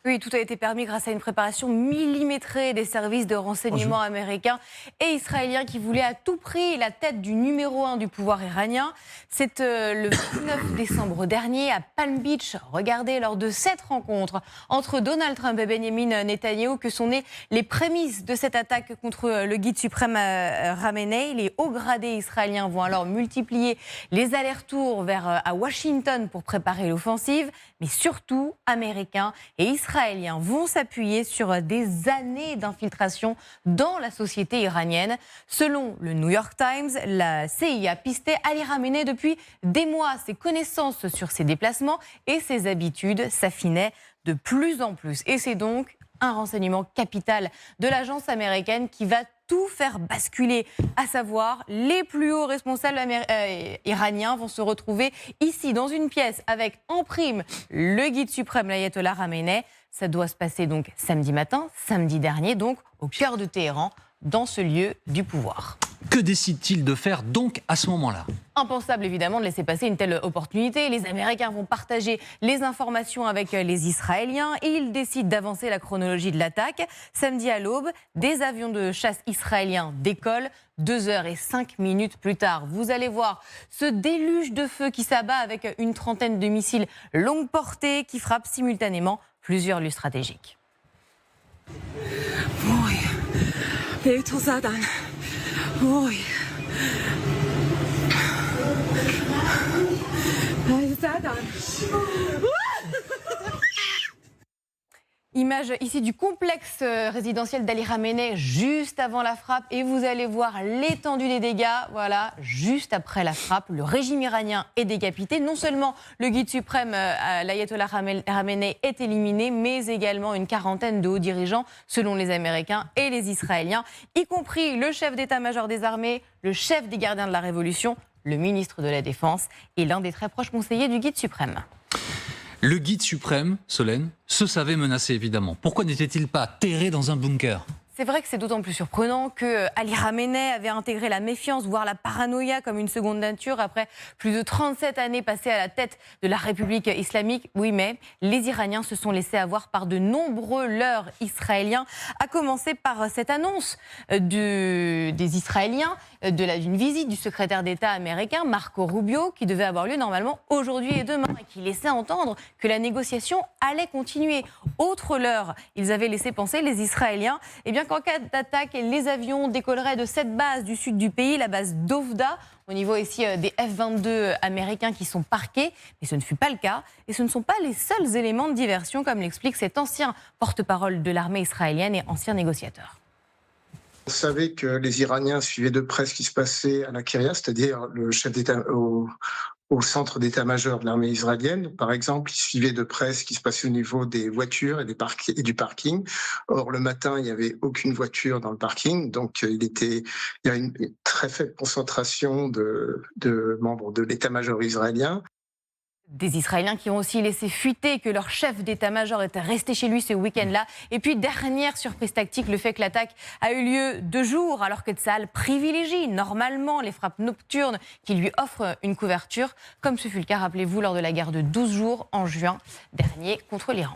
Oui, tout a été permis grâce à une préparation millimétrée des services de renseignement américains et israéliens qui voulaient à tout prix la tête du numéro 1 du pouvoir iranien. C'est le 29 décembre dernier à Palm Beach, regardez, lors de cette rencontre entre Donald Trump et Benjamin Netanyahou que sont nées les prémices de cette attaque contre le guide suprême Khamenei. Les hauts gradés israéliens vont alors multiplier les allers-retours à Washington pour préparer l'offensive, mais surtout américains et israéliens vont s'appuyer sur des années d'infiltration dans la société iranienne. Selon le New York Times, la CIA pistait Ali Khamenei depuis des mois. Ses connaissances sur ses déplacements et ses habitudes s'affinaient de plus en plus. Et c'est donc un renseignement capital de l'agence américaine qui va tout faire basculer, à savoir les plus hauts responsables iraniens vont se retrouver ici dans une pièce avec en prime le guide suprême l'ayatollah Khamenei. Ça doit se passer donc samedi matin, samedi dernier, donc au cœur de Téhéran, dans ce lieu du pouvoir. Que décide-t-il de faire donc à ce moment-là ? Impensable évidemment de laisser passer une telle opportunité. Les Américains vont partager les informations avec les Israéliens et ils décident d'avancer la chronologie de l'attaque. Samedi à l'aube, des avions de chasse israéliens décollent. 2h05 plus tard, vous allez voir ce déluge de feu qui s'abat avec une trentaine de missiles longue portée qui frappent simultanément plusieurs lieux stratégiques. Image ici du complexe résidentiel d'Ali Khamenei juste avant la frappe et vous allez voir l'étendue des dégâts. Voilà, juste après la frappe, le régime iranien est décapité. Non seulement le guide suprême, l'ayatollah Khamenei, est éliminé, mais également une quarantaine de hauts dirigeants, selon les Américains et les Israéliens, y compris le chef d'état-major des armées, le chef des gardiens de la Révolution, le ministre de la Défense et l'un des très proches conseillers du guide suprême. Le guide suprême, Solène, se savait menacé évidemment. Pourquoi n'était-il pas terré dans un bunker ? C'est vrai que c'est d'autant plus surprenant que Ali Khamenei avait intégré la méfiance, voire la paranoïa comme une seconde nature après plus de 37 années passées à la tête de la République islamique. Oui, mais les Iraniens se sont laissés avoir par de nombreux leurres israéliens, à commencer par cette annonce des Israéliens d'une visite du secrétaire d'État américain Marco Rubio qui devait avoir lieu normalement aujourd'hui et demain et qui laissait entendre que la négociation allait continuer. Autre leurre, ils avaient laissé penser, les Israéliens, qu'en cas d'attaque, les avions décolleraient de cette base du sud du pays, la base d'Ovda, au niveau ici des F-22 américains qui sont parqués. Mais ce ne fut pas le cas. Et ce ne sont pas les seuls éléments de diversion, comme l'explique cet ancien porte-parole de l'armée israélienne et ancien négociateur. On savait que les Iraniens suivaient de près ce qui se passait à la Kiryat, c'est-à-dire le chef d'État au centre d'état-major de l'armée israélienne. Par exemple, ils suivaient de près ce qui se passait au niveau des voitures et du parking. Or, le matin, il n'y avait aucune voiture dans le parking, donc il y a une très faible concentration de membres de l'état-major israélien. Des Israéliens qui ont aussi laissé fuiter que leur chef d'état-major était resté chez lui ce week-end-là. Et puis, dernière surprise tactique, le fait que l'attaque a eu lieu de jour, alors que Tsahal privilégie normalement les frappes nocturnes qui lui offrent une couverture, comme ce fut le cas, rappelez-vous, lors de la guerre de 12 jours en juin dernier contre l'Iran.